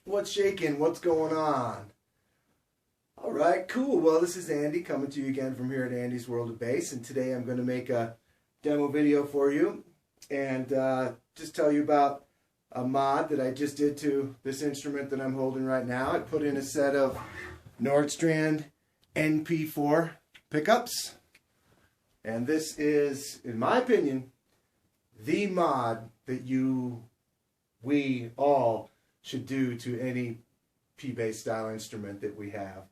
What's shaking? What's going on? All right, cool. Well, this is Andy coming to you again from here at Andy's World of Bass, and today I'm going to make a demo video for you and just tell you about a mod that I just did to this instrument that I'm holding right now. I put in a set of Nordstrand NP4 pickups, and this is, in my opinion, the mod that we all should do to any P-bass style instrument that we have.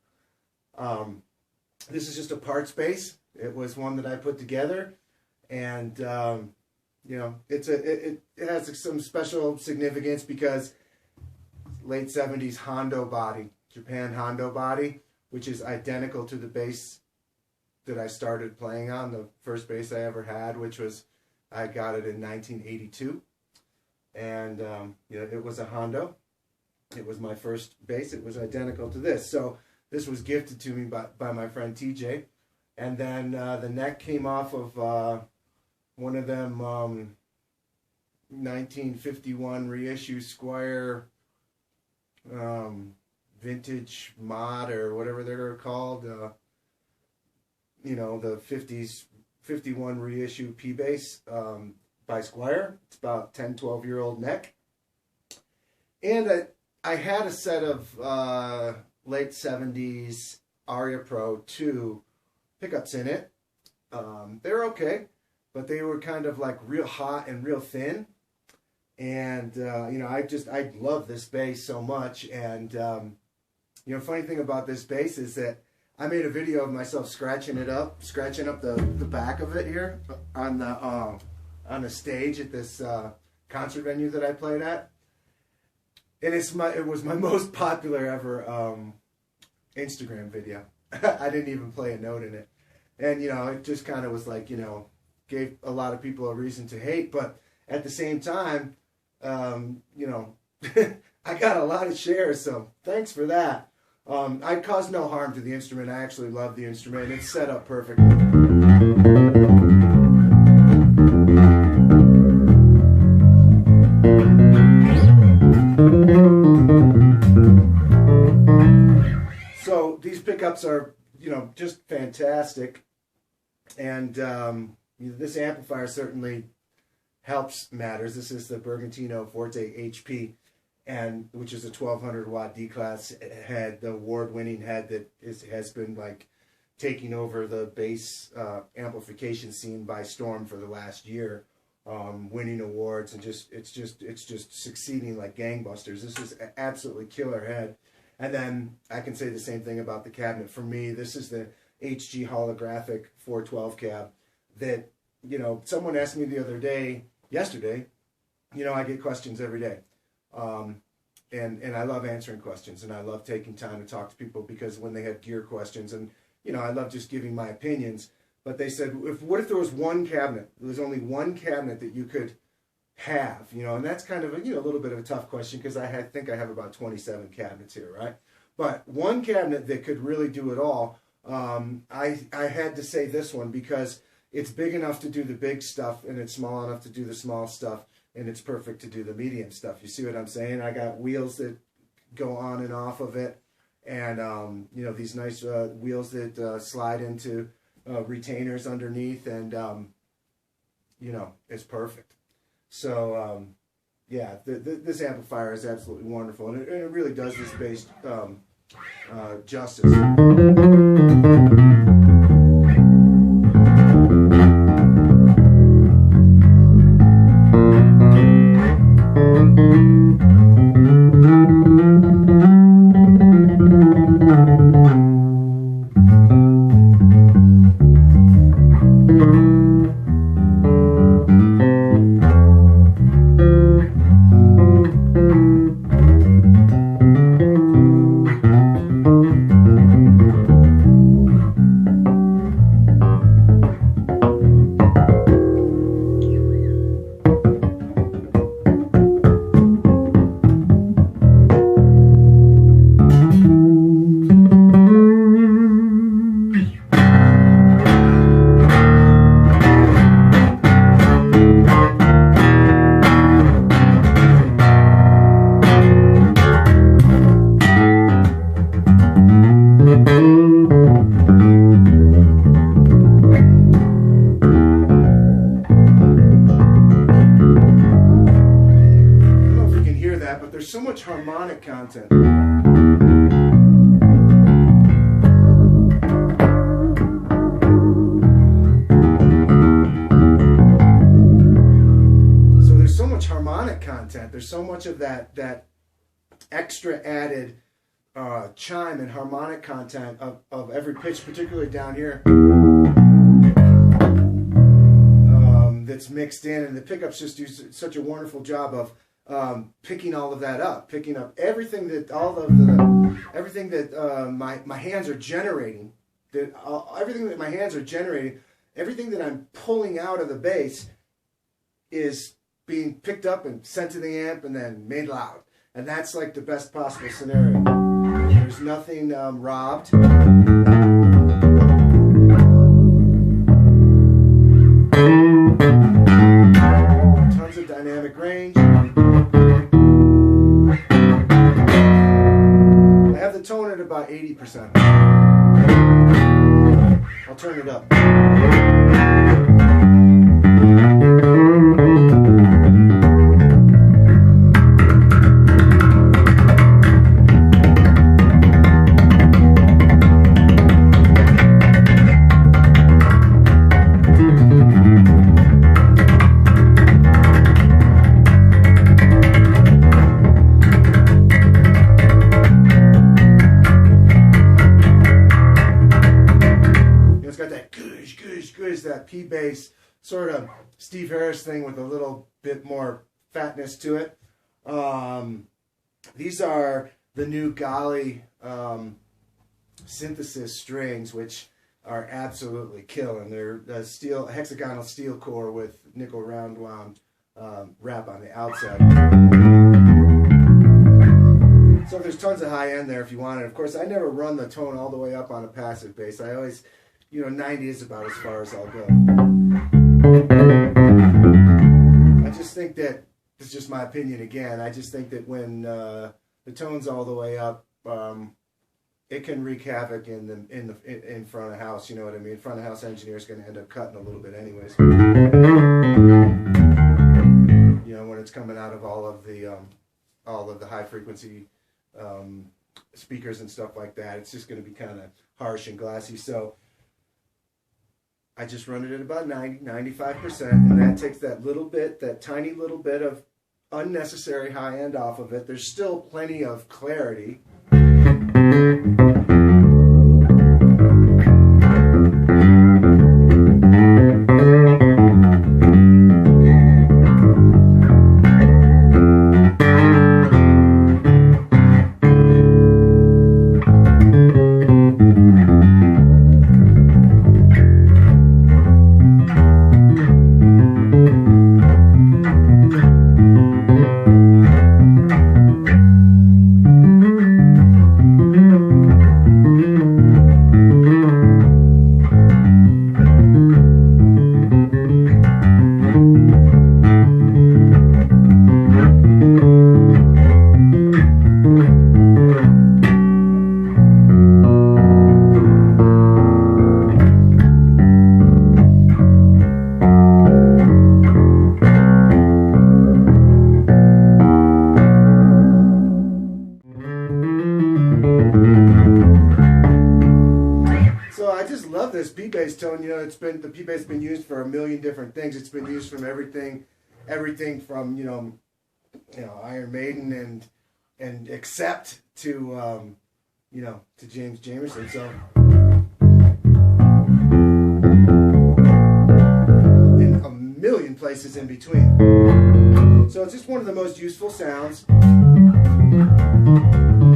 This is just a parts bass. It was one that I put together, and you know, it has some special significance because late 70s Hondo body, Japan Hondo body, which is identical to the bass that I started playing on, the first bass I ever had, which was, I got it in 1982, and you know, it was a Hondo. It was my first bass. It was identical to this. So this was gifted to me by my friend TJ. And then the neck came off of one of them 1951 reissue Squire vintage mod or whatever they're called. You know, the 50s 51 reissue P-bass by Squire. It's about 10, 12-year-old neck. And I had a set of late 70s Aria Pro 2 pickups in it. They're okay, but they were kind of like real hot and real thin. And, you know, I love this bass so much. And, you know, funny thing about this bass is that I made a video of myself scratching up the back of it here on the stage at this concert venue that I played at. And it was my most popular ever Instagram video. I didn't even play a note in it. And, you know, it just kind of was like, you know, gave a lot of people a reason to hate. But at the same time, you know, I got a lot of shares, so thanks for that. I caused no harm to the instrument. I actually love the instrument. It's set up perfectly. So these pickups are, you know, just fantastic, and this amplifier certainly helps matters. This is the Bergantino Forte HP, and which is a 1200 watt D-class head, the award-winning head that has been like taking over the bass amplification scene by storm for the last year, winning awards, and it's just succeeding like gangbusters. This is an absolutely killer head. And then I can say the same thing about the cabinet. For me, this is the HG holographic 412 cab that, you know, someone asked me the other day, yesterday, you know, I get questions every day. And I love answering questions, and I love taking time to talk to people because when they have gear questions, and, you know, I love just giving my opinions. But they said, what if there was one cabinet? There was only one cabinet that you could have, you know, and that's kind of a, you know, a little bit of a tough question because I think I have about 27 cabinets here, right? But one cabinet that could really do it all, I had to say this one because it's big enough to do the big stuff and it's small enough to do the small stuff, and it's perfect to do the medium stuff. You see what I'm saying? I got wheels that go on and off of it, and you know, these nice wheels that slide into retainers underneath, and you know, it's perfect. So, yeah, this amplifier is absolutely wonderful, and it really does this bass justice. but there's so much harmonic content. So there's so much harmonic content. There's so much of that extra added chime and harmonic content of every pitch, particularly down here, that's mixed in, and the pickups just do such a wonderful job of picking all of that up, picking up everything that my hands are generating, everything that my hands are generating, everything that I'm pulling out of the bass is being picked up and sent to the amp and then made loud, and that's like the best possible scenario. There's nothing robbed. Tons of dynamic range. I have the tone at about 80%. I'll turn it up. That P bass, sort of Steve Harris thing with a little bit more fatness to it. These are the new Golly synthesis strings, which are absolutely killing. They're a hexagonal steel core with nickel round wound wrap on the outside. So there's tons of high end there if you want it. Of course, I never run the tone all the way up on a passive bass. I always, 90 is about as far as I'll go. I just think that, this is just my opinion again, I just think that when the tone's all the way up, it can wreak havoc in front of house, you know what I mean? Front of house engineer's going to end up cutting a little bit anyways. When it's coming out of all of the high frequency speakers and stuff like that, it's just going to be kind of harsh and glassy. So I just run it at about 95%, and that takes that tiny little bit of unnecessary high end off of it. There's still plenty of clarity. This P-bass tone, the P-bass has been used for a million different things. It's been used from everything from Iron Maiden and except to to James Jamerson. So in a million places in between. So it's just one of the most useful sounds, one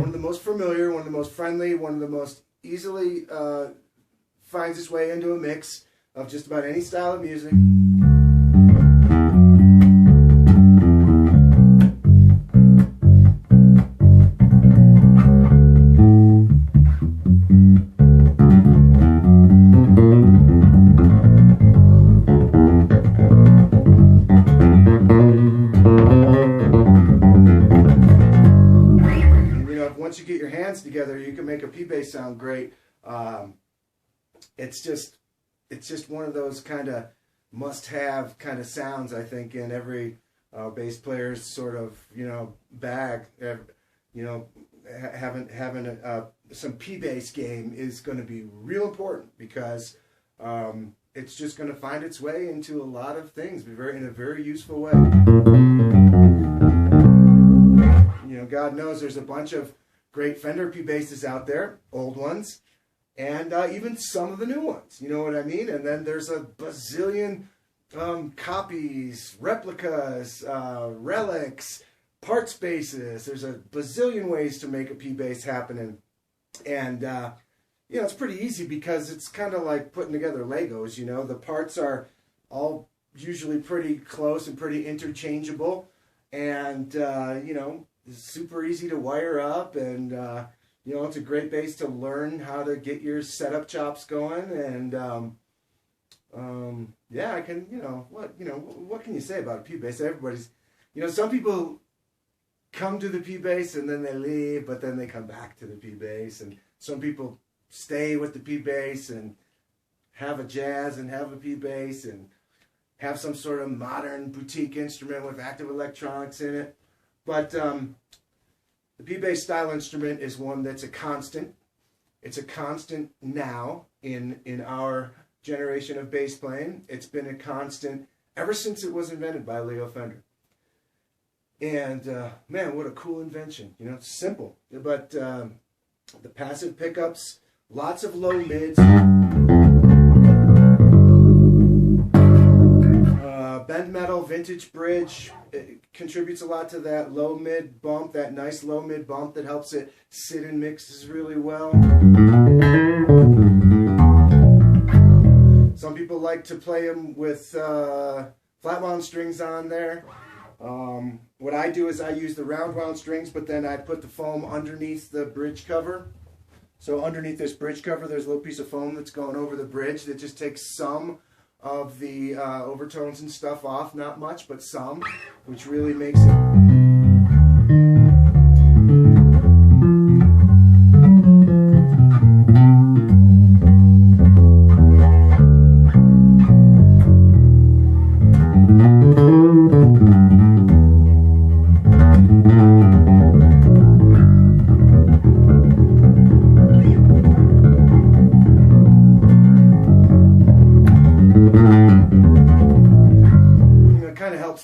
of the most familiar, one of the most friendly, one of the most easily finds its way into a mix of just about any style of music. And, once you get your hands together, you can make a P-bass sound great. It's just one of those kind of must-have kind of sounds, I think, in every bass players sort of, bag, having some P-bass game is going to be real important, because it's just going to find its way into a lot of things in a very useful way. God knows there's a bunch of great Fender P-basses out there, old ones, and even some of the new ones, you know what I mean? And then there's a bazillion copies, replicas, relics, parts bases. There's a bazillion ways to make a P-bass happen, and it's pretty easy, because it's kind of like putting together Legos. The parts are all usually pretty close and pretty interchangeable, and it's super easy to wire up, and it's a great bass to learn how to get your setup chops going, and I can, what can you say about a P-bass? Everybody's, some people come to the P-bass and then they leave, but then they come back to the P-bass, and some people stay with the P-bass and have a jazz and have a P-bass and have some sort of modern boutique instrument with active electronics in it. But the P-bass style instrument is one that's a constant. It's a constant now in our generation of bass playing. It's been a constant ever since it was invented by Leo Fender. And man, what a cool invention. It's simple, but the passive pickups, lots of low mids, bend metal, vintage bridge, it contributes a lot to that low mid bump, that nice low mid bump that helps it sit in mixes really well. Some people like to play them with flat wound strings on there. What I do is I use the round wound strings, but then I put the foam underneath the bridge cover. So underneath this bridge cover, there's a little piece of foam that's going over the bridge that just takes some of the overtones and stuff off. Not much, but some, which really makes it...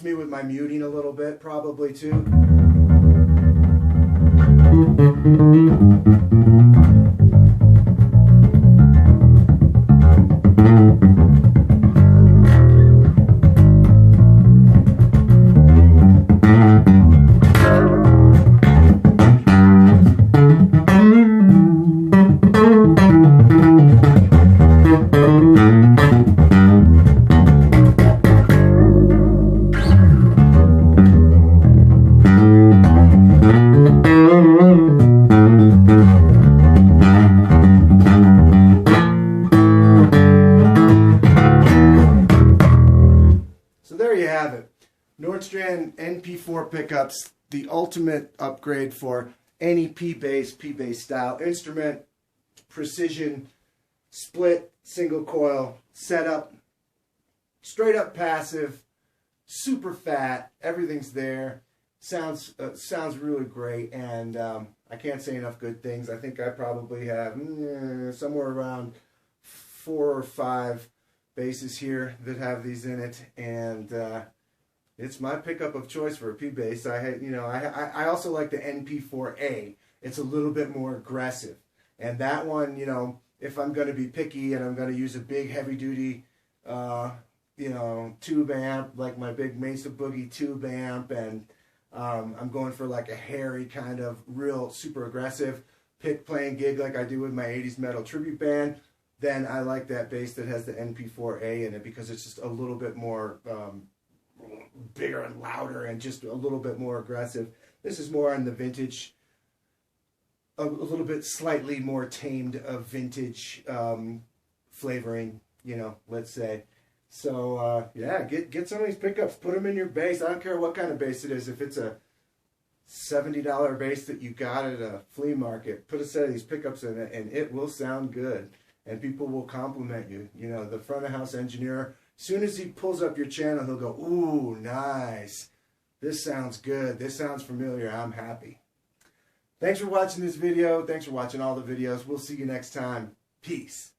me with my muting a little bit, probably too. Nordstrand NP4 pickups, the ultimate upgrade for any P-bass style instrument. Precision, split, single coil, setup, straight up passive, super fat, everything's there. Sounds really great, and I can't say enough good things. I think I probably have somewhere around 4 or 5 basses here that have these in it, and it's my pickup of choice for a P-bass. I also like the NP4A. It's a little bit more aggressive, and that one, if I'm going to be picky and I'm going to use a big heavy-duty, tube amp, like my big Mesa Boogie tube amp, and I'm going for like a hairy kind of real super aggressive pick playing gig like I do with my 80s metal tribute band, then I like that bass that has the NP4A in it, because it's just a little bit more bigger and louder and just a little bit more aggressive. This is more on the vintage, a little bit slightly more tamed of vintage flavoring, let's say. So yeah, get some of these pickups, put them in your bass. I don't care what kind of bass it is. If it's a $70 bass that you got at a flea market, put a set of these pickups in it and it will sound good, and people will compliment you. The front of house engineer, as soon as he pulls up your channel, he'll go, "Ooh, nice. This sounds good. This sounds familiar. I'm happy. Thanks for watching this video. Thanks for watching all the videos. We'll see you next time. Peace.